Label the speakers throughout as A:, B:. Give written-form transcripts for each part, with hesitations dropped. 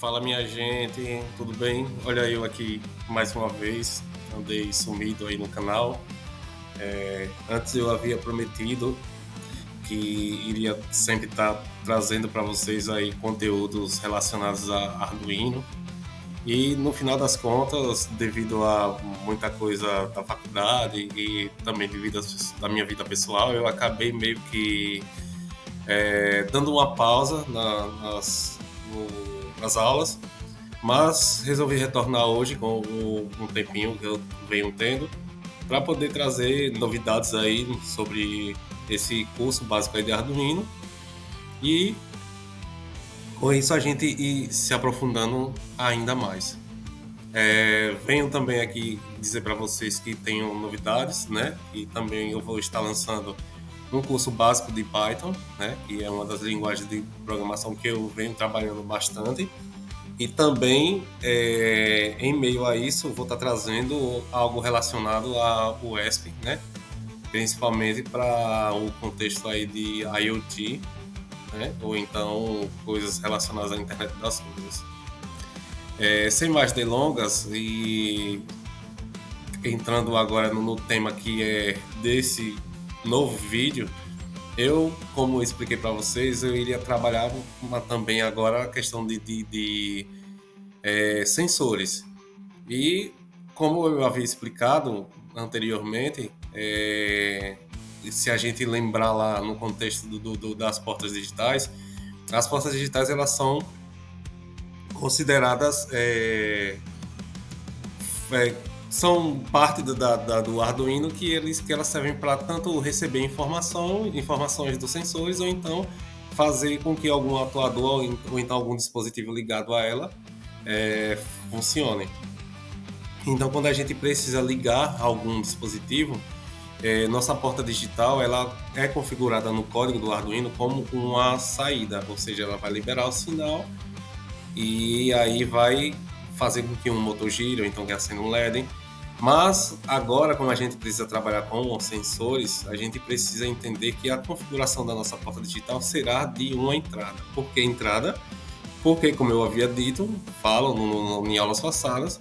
A: Fala minha gente, tudo bem? Olha eu aqui mais uma vez, andei sumido aí no canal. Antes eu havia prometido que iria sempre estar trazendo para vocês aí conteúdos relacionados a Arduino. E no final das contas, devido a muita coisa da faculdade e também devido da minha vida pessoal, eu acabei meio que dando uma pausa nas aulas, mas resolvi retornar hoje com um tempinho que eu venho tendo para poder trazer novidades aí sobre esse curso básico aí de Arduino e com isso a gente ir se aprofundando ainda mais. Venho também aqui dizer para vocês que tenho novidades, né? E também eu vou estar lançando um curso básico de Python, né? Que é uma das linguagens de programação que eu venho trabalhando bastante. E também, em meio a isso, vou estar trazendo algo relacionado ao ESP, né? Principalmente para o contexto aí de IoT, né? Ou então coisas relacionadas à internet das coisas. Sem mais delongas e entrando agora no tema que é desse novo vídeo, como eu expliquei para vocês, eu iria trabalhar também agora a questão de sensores. E como eu havia explicado anteriormente, se a gente lembrar lá no contexto das portas digitais, as portas digitais elas são consideradas são parte do Arduino que elas servem para tanto receber informações dos sensores ou então fazer com que algum atuador ou então algum dispositivo ligado a ela funcione. Então, quando a gente precisa ligar algum dispositivo, nossa porta digital ela é configurada no código do Arduino como uma saída, ou seja, ela vai liberar o sinal e aí vai fazer com que um motor gire ou então que acenda um LED. Mas agora, como a gente precisa trabalhar com sensores, a gente precisa entender que a configuração da nossa porta digital será de uma entrada. Por que entrada? Porque, como eu havia dito, falo em aulas passadas,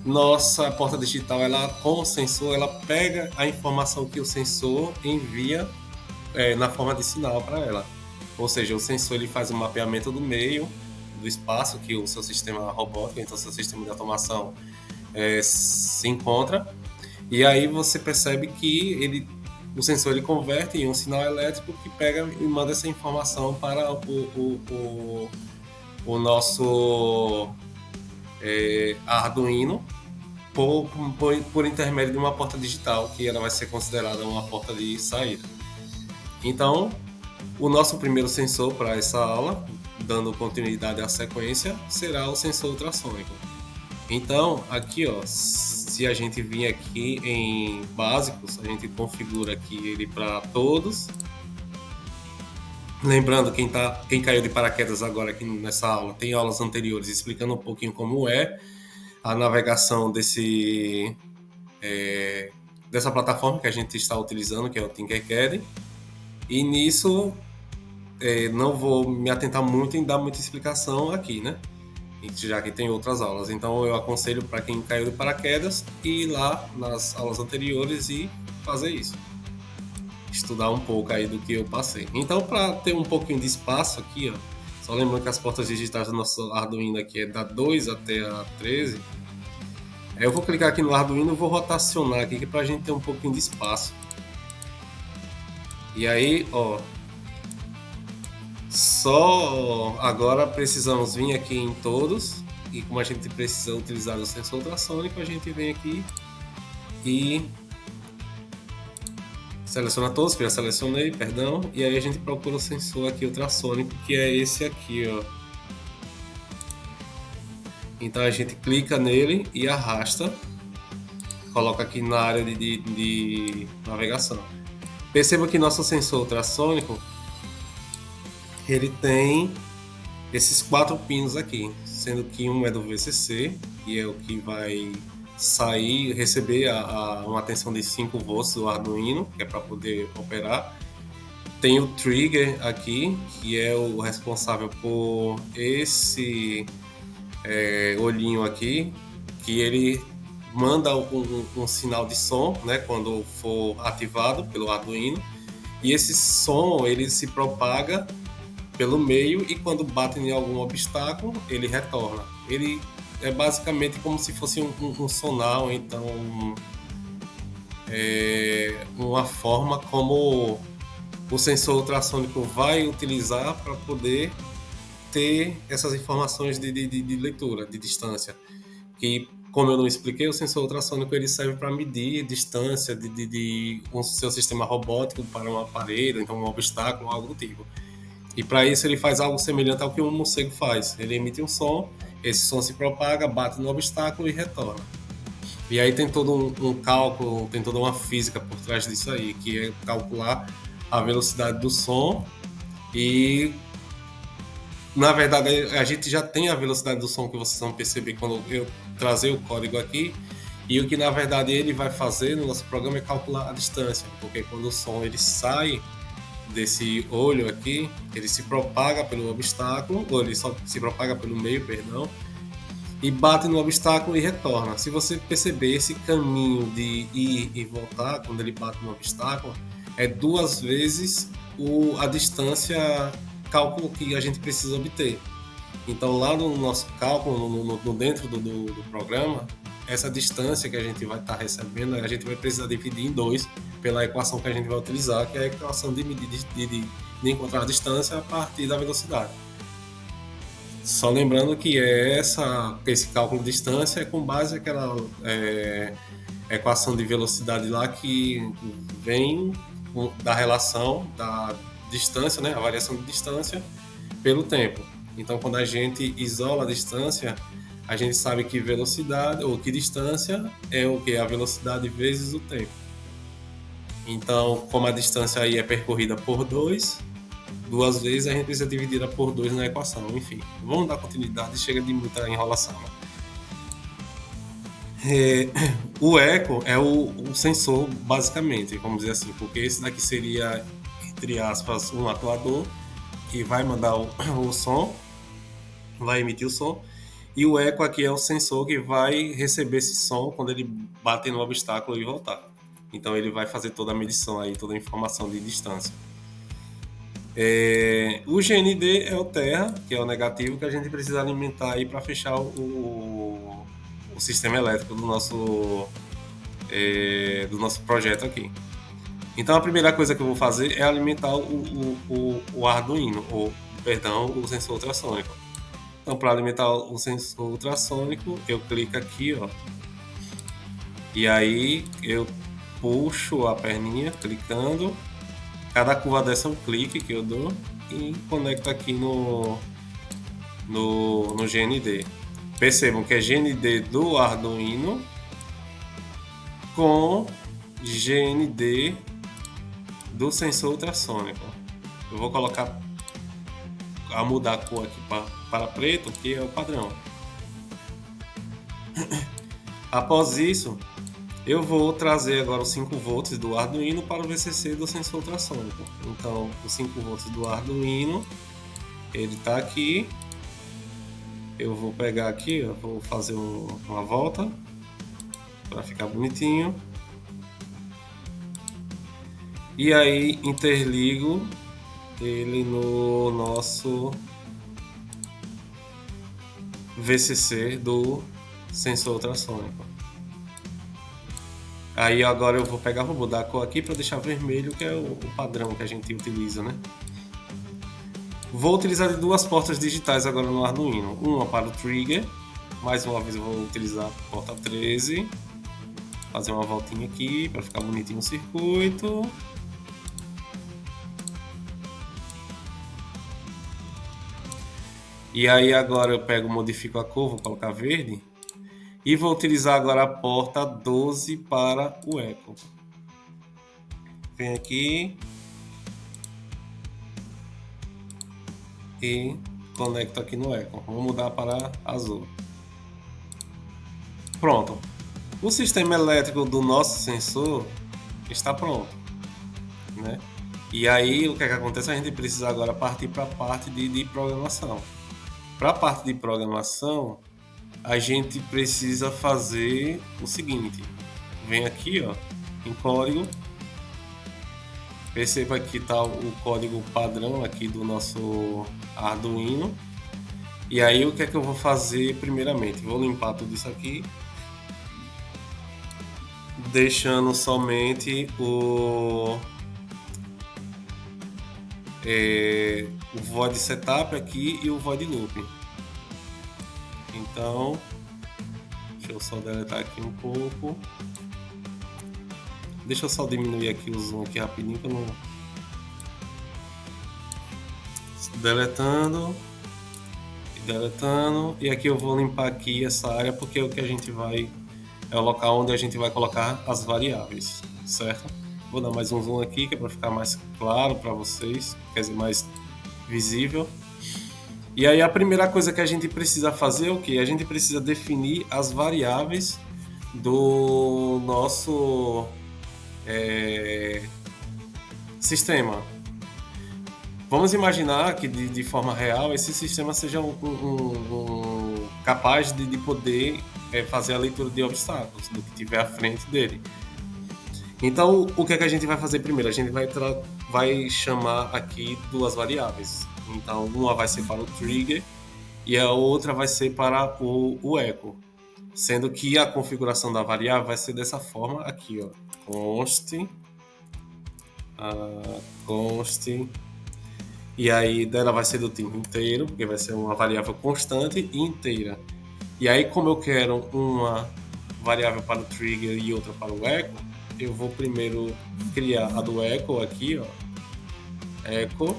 A: nossa porta digital, ela, com o sensor, ela pega a informação que o sensor envia na forma de sinal para ela. Ou seja, o sensor ele faz um mapeamento do meio, do espaço que o seu sistema robótico, então o seu sistema de automação se encontra, e aí você percebe que o sensor ele converte em um sinal elétrico que pega e manda essa informação para o nosso Arduino por intermédio de uma porta digital, que ela vai ser considerada uma porta de saída. Então, o nosso primeiro sensor para essa aula, dando continuidade à sequência, será o sensor ultrassônico. Então, aqui, ó, se a gente vir aqui em básicos, a gente configura aqui ele para todos. Lembrando, quem caiu de paraquedas agora aqui nessa aula, tem aulas anteriores explicando um pouquinho como é a navegação dessa plataforma que a gente está utilizando, que é o Tinkercad. E nisso, não vou me atentar muito em dar muita explicação aqui, né? Já que tem outras aulas. Então eu aconselho para quem caiu de paraquedas ir lá nas aulas anteriores e fazer isso. Estudar um pouco aí do que eu passei. Então, para ter um pouquinho de espaço aqui, ó, só lembrando que as portas digitais do nosso Arduino aqui é da 2 até a 13. Eu vou clicar aqui no Arduino e vou rotacionar aqui para a gente ter um pouquinho de espaço. E aí, ó, só agora precisamos vir aqui em todos, e como a gente precisa utilizar o sensor ultrassônico, a gente vem aqui e seleciona todos, que eu já selecionei, perdão, e aí a gente procura o sensor aqui ultrassônico, que é esse aqui, ó. Então a gente clica nele e arrasta, coloca aqui na área de navegação. Perceba que nosso sensor ultrassônico ele tem esses 4 pinos aqui, sendo que um é do VCC, que é o que vai receber uma tensão de 5 volts do Arduino, que é para poder operar. Tem o trigger aqui, que é o responsável por esse olhinho aqui, que ele manda um sinal de som, né, quando for ativado pelo Arduino, e esse som ele se propaga pelo meio e quando bate em algum obstáculo ele retorna. Ele é basicamente como se fosse um sonar, ou então uma forma como o sensor ultrassônico vai utilizar para poder ter essas informações de leitura, de distância. Que, como eu não expliquei, o sensor ultrassônico ele serve para medir distância de um seu sistema robótico para um aparelho, então um obstáculo, algo do tipo. E para isso ele faz algo semelhante ao que um morcego faz. Ele emite um som, esse som se propaga, bate no obstáculo e retorna. E aí tem todo um cálculo, tem toda uma física por trás disso aí, que é calcular a velocidade do som e na verdade a gente já tem a velocidade do som que vocês vão perceber quando eu trazer o código aqui, e o que na verdade ele vai fazer no nosso programa é calcular a distância, porque quando o som ele sai desse olho aqui, ele se propaga pelo obstáculo, ou ele só se propaga pelo meio, perdão, e bate no obstáculo e retorna. Se você perceber esse caminho de ir e voltar, quando ele bate no obstáculo, é 2 vezes a distância cálculo que a gente precisa obter. Então lá no nosso cálculo, no dentro do programa, essa distância que a gente vai estar recebendo, a gente vai precisar dividir em 2 pela equação que a gente vai utilizar, que é a equação de medir de encontrar a distância a partir da velocidade. Só lembrando que esse cálculo de distância é com base naquela equação de velocidade lá que vem da relação da distância, né, a variação de distância pelo tempo. Então, quando a gente isola a distância, a gente sabe que velocidade ou que distância é o que? A velocidade vezes o tempo. Então, como a distância aí é percorrida por 2 vezes, a gente precisa dividir por 2 na equação. Enfim, vamos dar continuidade, chega de muita enrolação. O eco é o sensor, basicamente, vamos dizer assim, porque esse daqui seria, entre aspas, um atuador que vai mandar o som, vai emitir o som, e o eco aqui é o sensor que vai receber esse som quando ele bate no obstáculo e voltar. Então ele vai fazer toda a medição aí, toda a informação de distância. O GND é o terra, que é o negativo que a gente precisa alimentar aí para fechar o sistema elétrico do nosso projeto aqui. Então a primeira coisa que eu vou fazer é alimentar o Arduino, o sensor ultrassônico. Então para alimentar o sensor ultrassônico, eu clico aqui, ó, e aí eu puxo a perninha clicando. Cada curva dessa é um clique que eu dou e conecto aqui no GND. Percebam que é GND do Arduino com GND do sensor ultrassônico. Eu vou colocar a mudar a cor aqui para preto, que é o padrão. Após isso, eu vou trazer agora os 5 volts do Arduino para o VCC do sensor ultrassônico. Então, os 5 volts do Arduino, ele está aqui. Eu vou pegar aqui, ó, vou fazer uma volta para ficar bonitinho. E aí interligo ele no nosso VCC do sensor ultrassônico. Aí agora eu vou mudar a cor aqui para deixar vermelho, que é o padrão que a gente utiliza, né? Vou utilizar 2 portas digitais agora no Arduino. Uma para o trigger, mais uma vez eu vou utilizar a porta 13. Fazer uma voltinha aqui para ficar bonitinho o circuito. E aí agora eu modifico a cor, vou colocar verde. E vou utilizar agora a porta 12 para o eco. Vem aqui e conecto aqui no eco. Vou mudar para azul. Pronto. O sistema elétrico do nosso sensor está pronto, né? E aí o que é que acontece? A gente precisa agora partir para a parte de programação. Para a parte de programação, a gente precisa fazer o seguinte. Vem aqui, ó, em código. Perceba que está o código padrão aqui do nosso Arduino. E aí o que é que eu vou fazer primeiramente? Vou limpar tudo isso aqui, deixando somente o void setup aqui e o void loop. Então, deixa eu só deletar aqui um pouco. Deixa eu só diminuir aqui o zoom aqui rapidinho, que eu não... Deletando. E aqui eu vou limpar aqui essa área, porque é o que a gente vai... É o local onde a gente vai colocar as variáveis, certo? Vou dar mais um zoom aqui, que é para ficar mais claro para vocês, quer dizer, mais visível. E aí a primeira coisa que a gente precisa fazer é o quê? A gente precisa definir as variáveis do nosso sistema. Vamos imaginar que de forma real esse sistema seja capaz de poder fazer a leitura de obstáculos do que tiver à frente dele. Então, o que é que a gente vai fazer primeiro? A gente vai chamar aqui duas variáveis. Então, uma vai ser para o trigger e a outra vai ser para o echo. Sendo que a configuração da variável vai ser dessa forma aqui, ó. Const. E aí dela vai ser do tipo inteiro, porque vai ser uma variável constante e inteira. E aí, como eu quero uma variável para o trigger e outra para o echo, eu vou primeiro criar a do echo aqui, ó. Echo.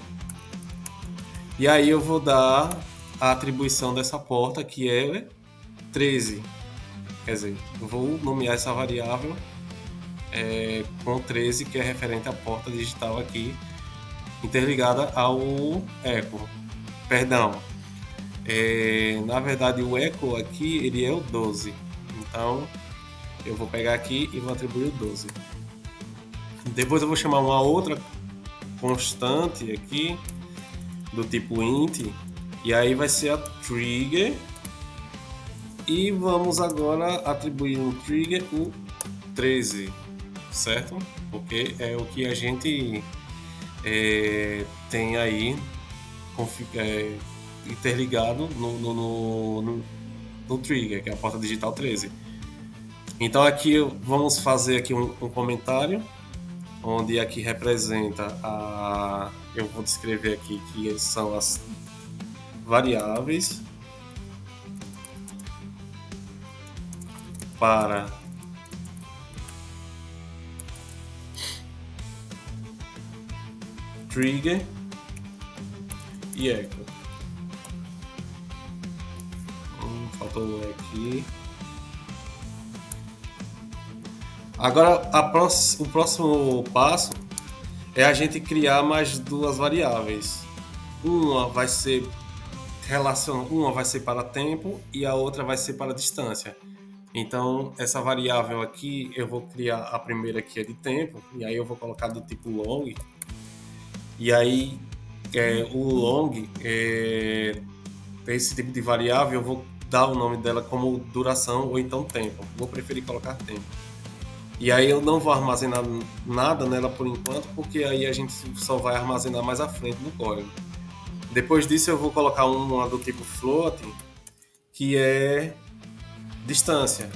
A: E aí eu vou dar a atribuição dessa porta, que é 13. Quer dizer, eu vou nomear essa variável com 13, que é referente à porta digital aqui, interligada ao echo. Perdão. Na verdade, o echo aqui, ele é o 12. Então, eu vou pegar aqui e vou atribuir o 12. Depois eu vou chamar uma outra constante aqui, do tipo int, e aí vai ser a trigger. E vamos agora atribuir no trigger o 13, certo? Porque é o que a gente tem aí interligado no trigger, que é a porta digital 13. Então aqui vamos fazer aqui um comentário, onde aqui representa eu vou descrever aqui que são as variáveis para trigger e echo. Faltou aqui. Agora o próximo passo é a gente criar mais duas variáveis. Uma vai ser para tempo e a outra vai ser para distância. Então essa variável aqui eu vou criar a primeira que é de tempo, e aí eu vou colocar do tipo long. E aí o long esse tipo de variável eu vou dar o nome dela como duração ou então tempo. Vou preferir colocar tempo. E aí eu não vou armazenar nada nela por enquanto, porque aí a gente só vai armazenar mais à frente no código. Depois disso eu vou colocar uma do tipo floating, que é distância.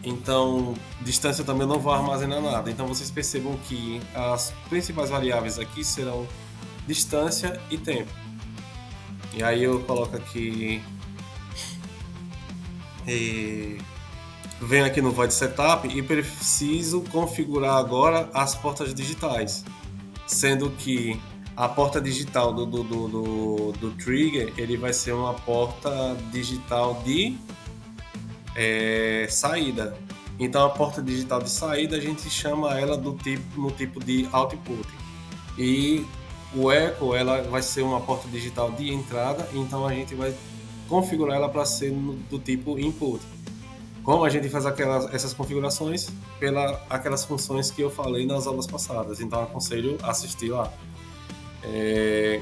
A: Então, distância também eu não vou armazenar nada. Então vocês percebam que as principais variáveis aqui serão distância e tempo. E aí eu coloco aqui... venho aqui no void setup e preciso configurar agora as portas digitais, sendo que a porta digital do trigger ele vai ser uma porta digital de saída. Então a porta digital de saída a gente chama ela no tipo de output, e o echo ela vai ser uma porta digital de entrada, então a gente vai configurar ela para ser do tipo input. Como a gente faz essas configurações? Aquelas funções que eu falei nas aulas passadas. Então, aconselho a assistir lá.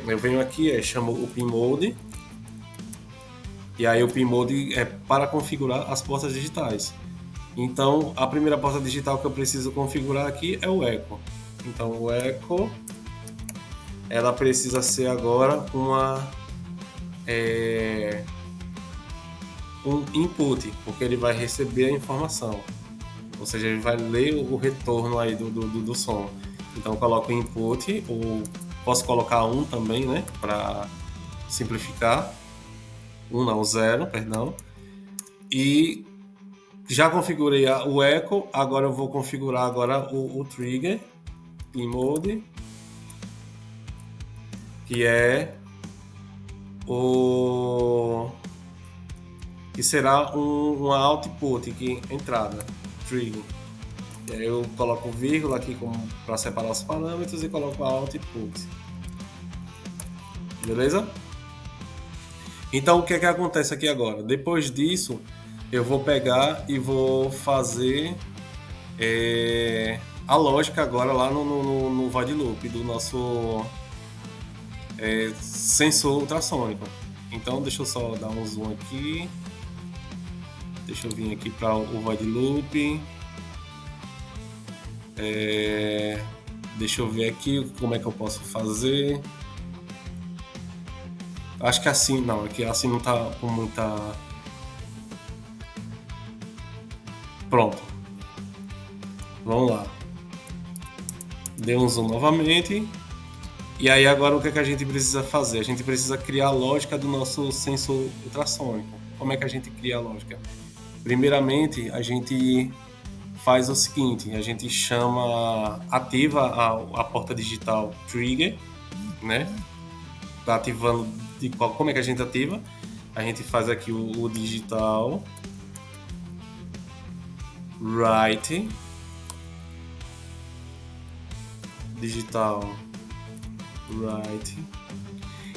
A: Eu venho aqui, chamo o pin mode, E aí o PinMode é para configurar as portas digitais. Então, a primeira porta digital que eu preciso configurar aqui é o Echo. Então, o Echo, ela precisa ser agora um input, porque ele vai receber a informação. Ou seja, ele vai ler o retorno aí do som. Então, eu coloco input, ou posso colocar um também, né, para simplificar. Um não, zero, perdão. E já configurei o Echo, agora eu vou configurar agora o Trigger em Mode, que é o que será uma output aqui, entrada, Trigger. E aí eu coloco vírgula aqui para separar os parâmetros e coloco a output. Beleza? Então o que é que acontece aqui agora? Depois disso, eu vou pegar e vou fazer a lógica agora lá no void loop do nosso sensor ultrassônico. Então deixa eu só dar um zoom aqui. Deixa eu vir aqui para o void loop. Deixa eu ver aqui como é que eu posso fazer. Acho que assim, não, aqui assim não tá com muita. Pronto. Vamos lá. Dei um zoom novamente. E aí agora o que é que a gente precisa fazer? A gente precisa criar a lógica do nosso sensor ultrassônico. Como é que a gente cria a lógica? Primeiramente, a gente faz o seguinte, a gente ativa a porta digital trigger, né? Tá ativando como é que a gente ativa? A gente faz aqui o digital write,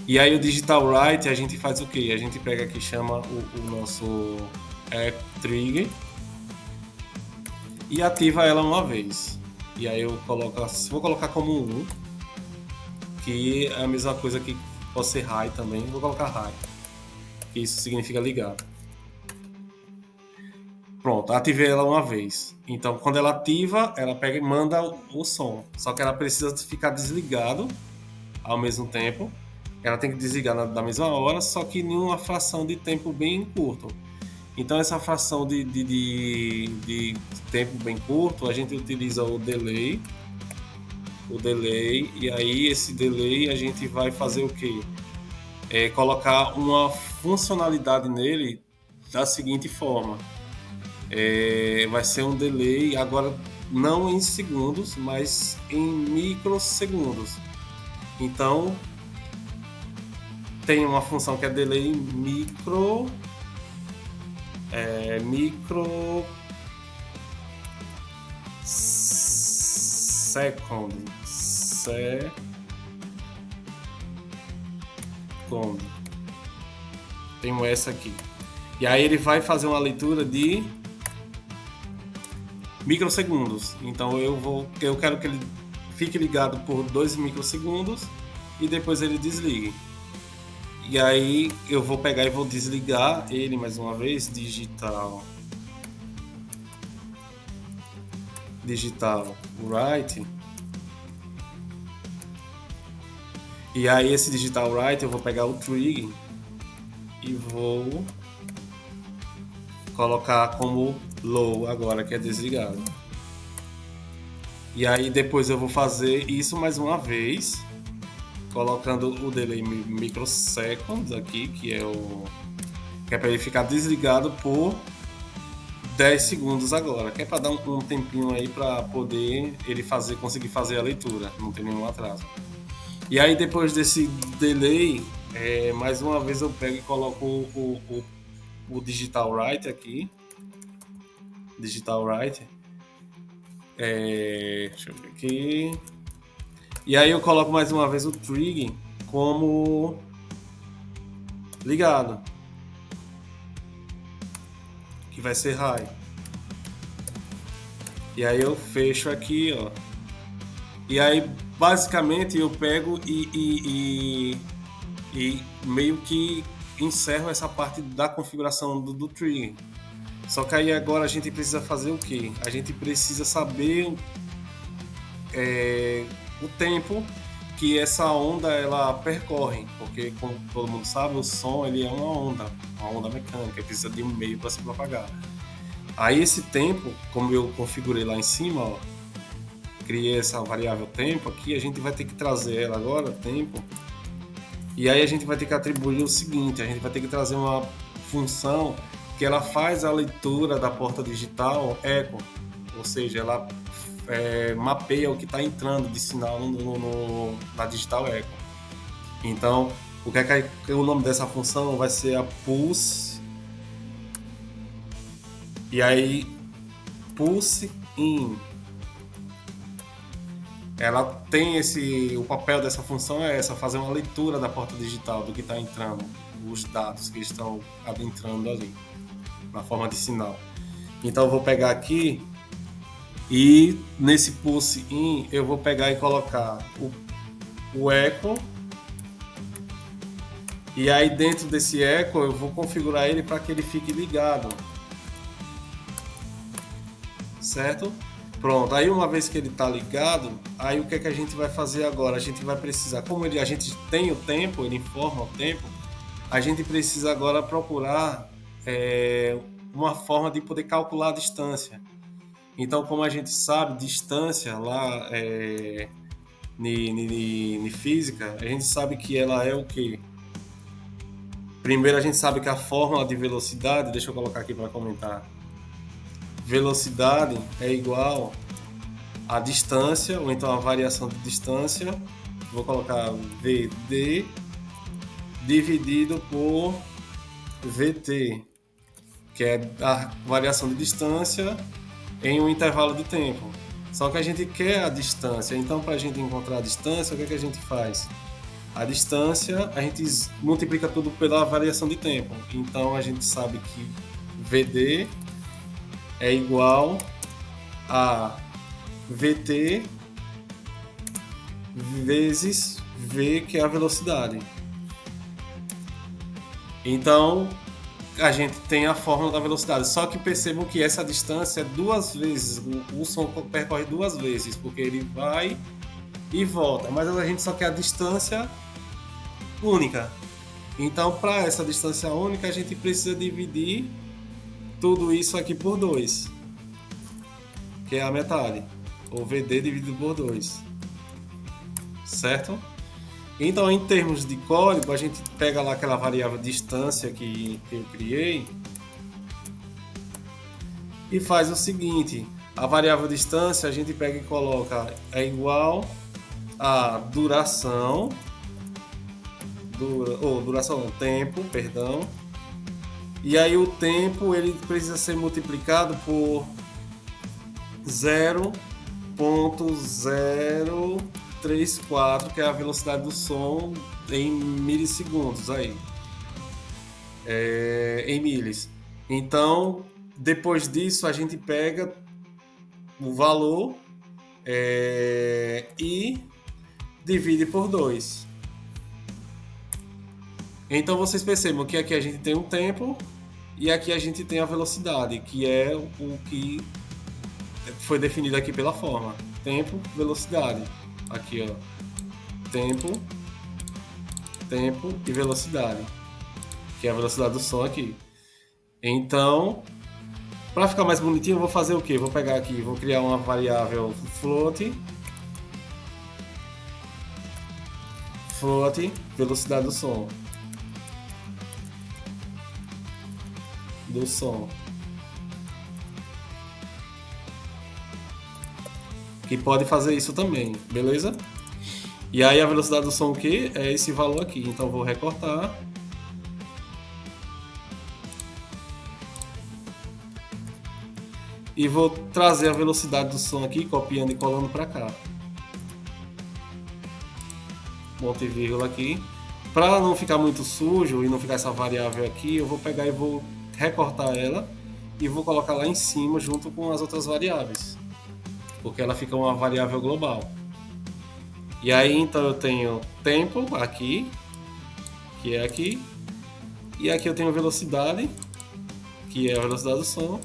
A: e aí o digital write a gente faz o que? A gente pega aqui, chama o nosso trigger e ativa ela uma vez. E aí eu vou colocar como 1, que é a mesma coisa que pode ser high também, vou colocar high, que isso significa ligado. Pronto, ativei ela uma vez. Então, quando ela ativa, ela pega e manda o som. Só que ela precisa ficar desligado ao mesmo tempo. Ela tem que desligar da mesma hora, só que em uma fração de tempo bem curto. Então, essa fração de tempo bem curto, a gente utiliza o delay. E aí esse delay a gente vai fazer o quê? Colocar uma funcionalidade nele da seguinte forma. Vai ser um delay agora não em segundos, mas em microsegundos. Então tem uma função que é delay micro second. Tenho essa aqui. E aí ele vai fazer uma leitura de microsegundos. Então eu quero que ele fique ligado por 2 microsegundos e depois ele desligue. E aí eu vou pegar e vou desligar ele mais uma vez, digital write. E aí esse digital write eu vou pegar o trigger e vou colocar como low agora, que é desligado. E aí depois eu vou fazer isso mais uma vez, colocando o delay microseconds aqui, que é para ele ficar desligado por 10 segundos agora, que é para dar um tempinho aí para poder ele conseguir fazer a leitura, não tem nenhum atraso. E aí depois desse delay, mais uma vez eu pego e coloco o digital write aqui. Digital write. Deixa eu ver aqui. E aí eu coloco mais uma vez o trigger como ligado, que vai ser high. E aí eu fecho aqui, ó. E aí basicamente eu pego e meio que encerro essa parte da configuração do trigger. Só que aí agora a gente precisa fazer o quê? A gente precisa saber o tempo que essa onda ela percorre, porque como todo mundo sabe, o som ele é uma onda mecânica, precisa de um meio para se propagar. Aí esse tempo, como eu configurei lá em cima, ó, criei essa variável tempo aqui, a gente vai ter que trazer ela agora, tempo, e aí a gente vai ter que atribuir o seguinte, a gente vai ter que trazer uma função que ela faz a leitura da porta digital echo, ou seja, ela mapeia o que está entrando de sinal na digital echo. Então, o que é que o nome dessa função vai ser a pulse, e aí pulse in. Ela tem o papel dessa função é essa, fazer uma leitura da porta digital do que está entrando, os dados que estão adentrando ali, na forma de sinal. Então eu vou pegar aqui e nesse pulse in eu vou pegar e colocar o echo, e aí dentro desse echo eu vou configurar ele para que ele fique ligado, certo? Pronto, aí uma vez que ele está ligado, aí o que é que a gente vai fazer agora? A gente vai precisar, como a gente tem o tempo, ele informa o tempo, a gente precisa agora procurar uma forma de poder calcular a distância. Então, como a gente sabe, distância lá em física, a gente sabe que ela é o quê? Primeiro a gente sabe que a fórmula de velocidade, deixa eu colocar aqui para comentar, velocidade é igual a distância, ou então a variação de distância, vou colocar VD dividido por VT, que é a variação de distância em um intervalo de tempo. Só que a gente quer a distância, então para a gente encontrar a distância, o que é que a gente faz? A distância, a gente multiplica tudo pela variação de tempo. Então a gente sabe que VD é igual a VT vezes V, que é a velocidade. Então a gente tem a fórmula da velocidade, só que percebam que essa distância é duas vezes, o som percorre duas vezes, porque ele vai e volta, mas a gente só quer a distância única. Então, para essa distância única, a gente precisa dividir tudo isso aqui por 2, que é a metade, ou VD dividido por 2, certo? Então, em termos de código, a gente pega lá aquela variável distância que eu criei e faz o seguinte: a variável distância a gente pega e coloca é igual a duração, tempo, perdão. E aí o tempo ele precisa ser multiplicado por 0,034, que é a velocidade do som em milissegundos aí, em milis. Então, depois disso a gente pega o valor e divide por 2. Então vocês percebam que aqui a gente tem um tempo e aqui a gente tem a velocidade, que é o que foi definido aqui pela forma. Tempo, velocidade. Aqui, ó. Tempo e velocidade, que é a velocidade do som aqui. Então, para ficar mais bonitinho, eu vou fazer o quê? Vou pegar aqui, vou criar uma variável float, velocidade do som. Que pode fazer isso também, beleza? E aí a velocidade do som que é esse valor aqui, então vou recortar e vou trazer a velocidade do som aqui, copiando e colando para cá, ponto e vírgula aqui. Para não ficar muito sujo e não ficar essa variável aqui, eu vou pegar e vou recortar ela e vou colocar lá em cima junto com as outras variáveis, porque ela fica uma variável global. E aí então eu tenho tempo aqui, que é aqui, E aqui eu tenho velocidade, que é a velocidade do som,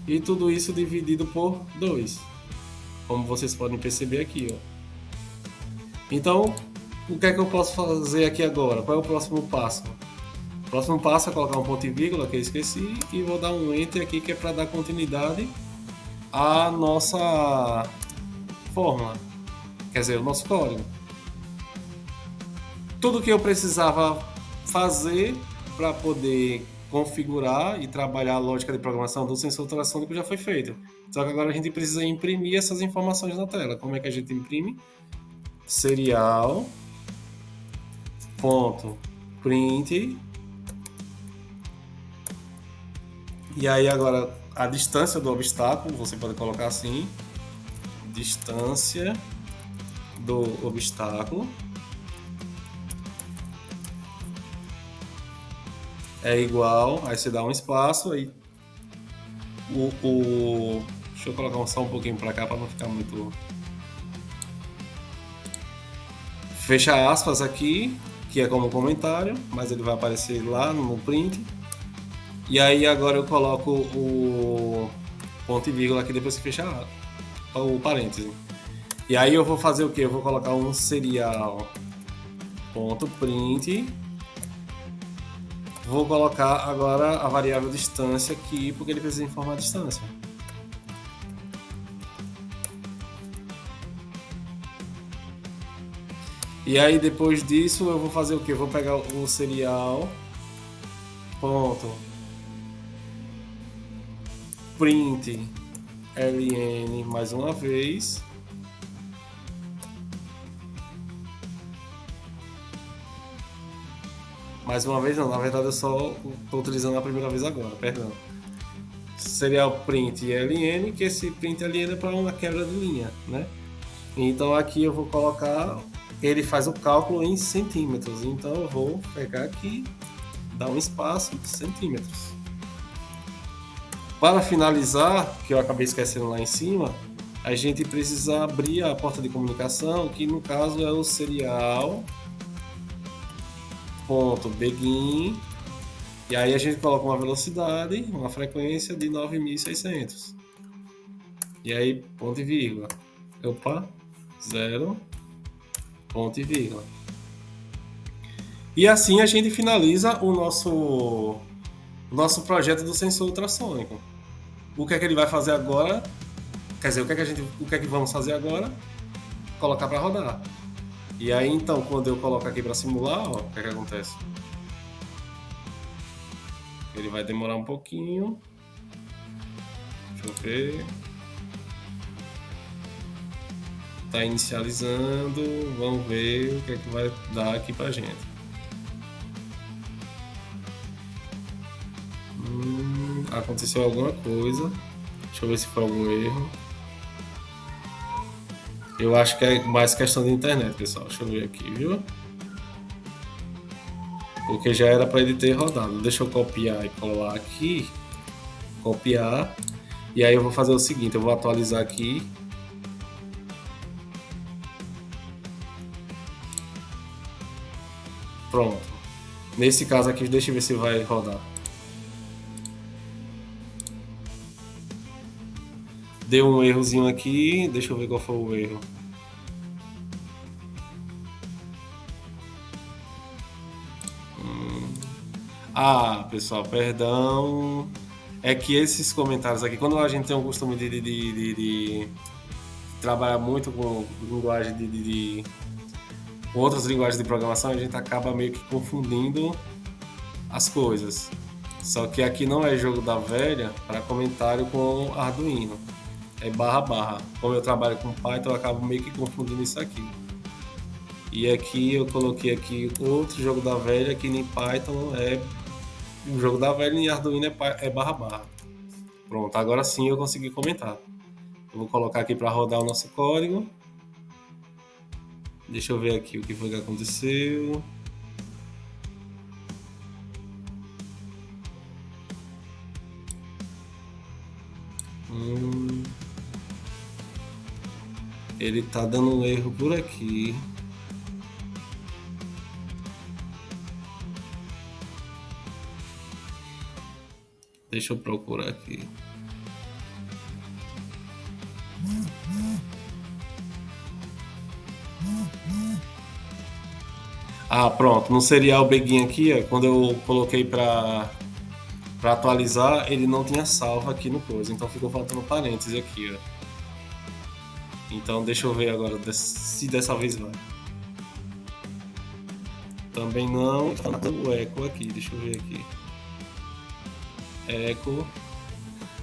A: e tudo isso dividido por 2, como vocês podem perceber aqui, ó. Então, o que é que eu posso fazer aqui agora? Qual é o próximo passo? O próximo passo é colocar um ponto e vírgula, que eu esqueci, e vou dar um Enter aqui, que é para dar continuidade à nossa fórmula, quer dizer, o nosso código. Tudo que eu precisava fazer para poder configurar e trabalhar a lógica de programação do sensor ultrassônico já foi feito. Só que agora a gente precisa imprimir essas informações na tela. Como é que a gente imprime? Serial ponto print, e aí agora a distância do obstáculo, você pode colocar assim, distância do obstáculo é igual, aí você dá um espaço, aí deixa eu colocar só um pouquinho para cá para não ficar muito, fecha aspas aqui, que é como comentário, mas ele vai aparecer lá no print. E aí agora eu coloco o ponto e vírgula aqui depois que fechar o parêntese. E aí eu vou fazer o que? Eu vou colocar um serial ponto print. Vou colocar agora a variável distância aqui, porque ele precisa informar a distância. E aí depois disso eu vou fazer o que? Eu vou pegar o serial ponto print ln mais uma vez. Mais uma vez não, na verdade eu só estou utilizando a primeira vez agora, perdão. Serial print ln, que esse print ln é para uma quebra de linha, né? Então aqui eu vou colocar, ele faz o cálculo em centímetros, então eu vou pegar aqui, dar um espaço de centímetros. Para finalizar, que eu acabei esquecendo lá em cima, a gente precisa abrir a porta de comunicação, que no caso é o serial.begin, e aí a gente coloca uma velocidade, uma frequência de 9.600. E aí, ponto e vírgula. Opa, 0, ponto e vírgula. E assim a gente finaliza o nosso projeto do sensor ultrassônico. O que é que ele vai fazer agora? Quer dizer, o que é que vamos fazer agora? Colocar para rodar. E aí então, quando eu coloco aqui para simular, ó, o que é que acontece? Ele vai demorar um pouquinho. Deixa eu ver. Tá inicializando. Vamos ver o que é que vai dar aqui pra gente. Aconteceu alguma coisa. Deixa eu ver se foi algum erro. Eu acho que é mais questão de internet, pessoal. Deixa eu ver aqui, viu? Porque já era para ele ter rodado. Deixa eu copiar e colar aqui. Copiar. E aí eu vou fazer o seguinte, eu vou atualizar aqui. Pronto. Nesse caso aqui, deixa eu ver se vai rodar. Deu um errozinho aqui. Deixa eu ver qual foi o erro. Pessoal, perdão. É que esses comentários aqui, quando a gente tem o costume de trabalhar muito com linguagem com outras linguagens de programação, a gente acaba meio que confundindo as coisas. Só que aqui não é jogo da velha para comentário com Arduino. É barra barra. Como eu trabalho com Python, eu acabo meio que confundindo isso aqui. E aqui eu coloquei aqui outro jogo da velha, que em Python é o jogo da velha e em Arduino é barra barra. Pronto, agora sim eu consegui comentar. Eu vou colocar aqui para rodar o nosso código. Deixa eu ver aqui o que foi que aconteceu. Ele tá dando um erro por aqui. Deixa eu procurar aqui. Ah, pronto. No serial Begin aqui, ó, quando eu coloquei para atualizar, ele não tinha salvo aqui no coisa. Então ficou faltando parênteses aqui, ó. Então deixa eu ver agora se dessa vez vai. Também não. Falta o eco aqui. Deixa eu ver aqui. Eco.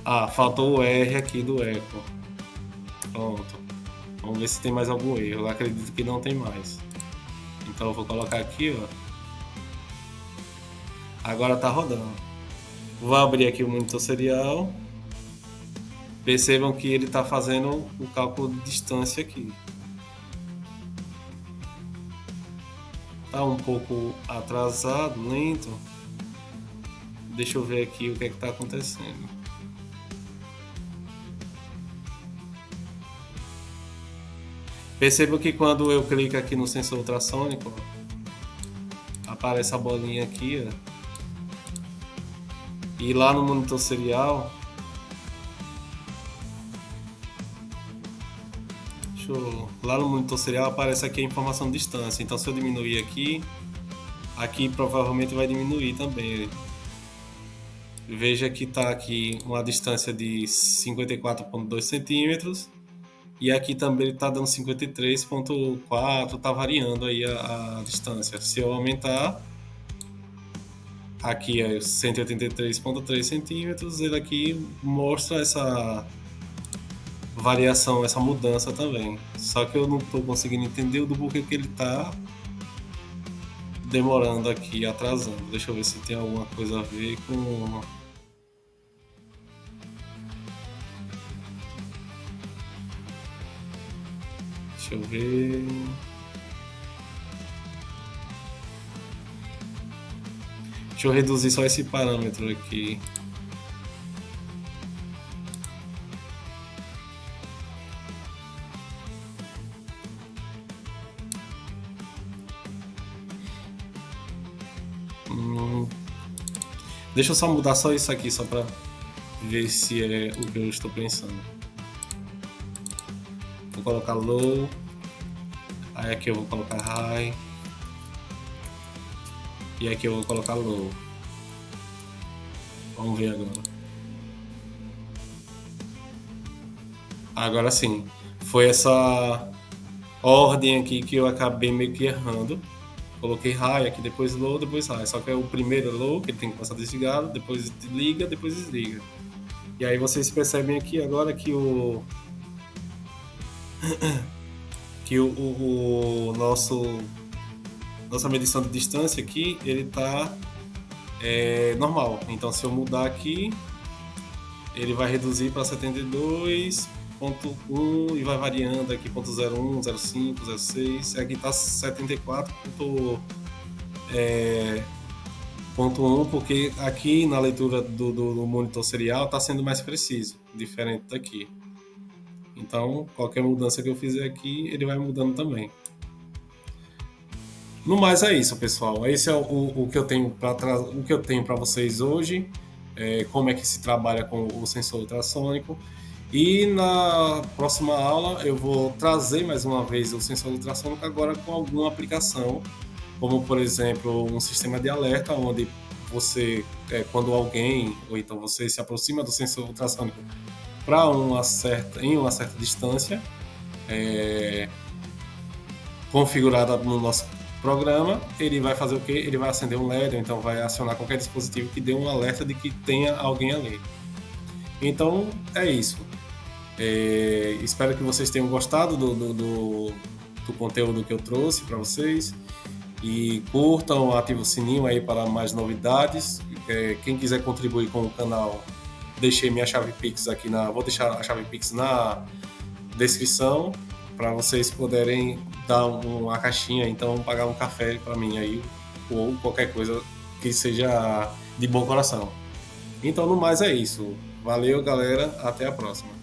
A: Ah, faltou o R aqui do eco. Pronto. Vamos ver se tem mais algum erro. Eu acredito que não tem mais. Então eu vou colocar aqui, ó. Agora tá rodando. Vou abrir aqui o monitor serial. Percebam que ele está fazendo o cálculo de distância aqui. Tá um pouco atrasado, lento. Deixa eu ver aqui o que é que está acontecendo. Perceba que quando eu clico aqui no sensor ultrassônico, aparece a bolinha aqui, ó. E lá no monitor serial, lá no monitor serial aparece aqui a informação de distância. Então se eu diminuir aqui, aqui provavelmente vai diminuir também. Veja que está aqui uma distância de 54,2 centímetros. E aqui também ele está dando 53,4, está variando aí a distância. Se eu aumentar, aqui é 183,3 centímetros, ele aqui mostra essa variação, essa mudança também. Só que eu não estou conseguindo entender do porquê que ele está demorando aqui, atrasando. Deixa eu ver se tem alguma coisa a ver com... Deixa eu ver... Deixa eu reduzir só esse parâmetro aqui. Deixa eu só mudar só isso aqui, só para ver se é o que eu estou pensando. Vou colocar low. Aí aqui eu vou colocar high. E aqui eu vou colocar low. Vamos ver agora. Agora sim. Foi essa ordem aqui que eu acabei meio que errando. Coloquei high aqui, depois low, depois high. Só que é o primeiro é low, que ele tem que passar desligado, depois liga, depois desliga. E aí vocês percebem aqui agora que o nossa medição de distância aqui, ele tá normal. Então se eu mudar aqui, ele vai reduzir para 72,1 e vai variando aqui 0,01, 0,5, 0,6. Aqui tá 74,1, porque aqui na leitura do monitor serial está sendo mais preciso, diferente daqui. Então, qualquer mudança que eu fizer aqui, ele vai mudando também. No mais é isso, pessoal. Esse é o que eu tenho para vocês hoje. Como é que se trabalha com o sensor ultrassônico. E na próxima aula eu vou trazer mais uma vez o sensor ultrassônico agora com alguma aplicação, como por exemplo um sistema de alerta onde você, quando alguém ou então você se aproxima do sensor ultrassônico em uma certa distância configurada no nosso programa, ele vai fazer o quê? Ele vai acender um LED, ou então vai acionar qualquer dispositivo que dê um alerta de que tenha alguém ali. Então é isso. Espero que vocês tenham gostado do conteúdo que eu trouxe para vocês e curtam, ativem o sininho aí para mais novidades. Quem quiser contribuir com o canal, deixei minha chave Pix aqui vou deixar a chave Pix na descrição para vocês poderem dar uma caixinha, então pagar um café para mim aí ou qualquer coisa que seja de bom coração. Então no mais é isso. Valeu, galera, até a próxima.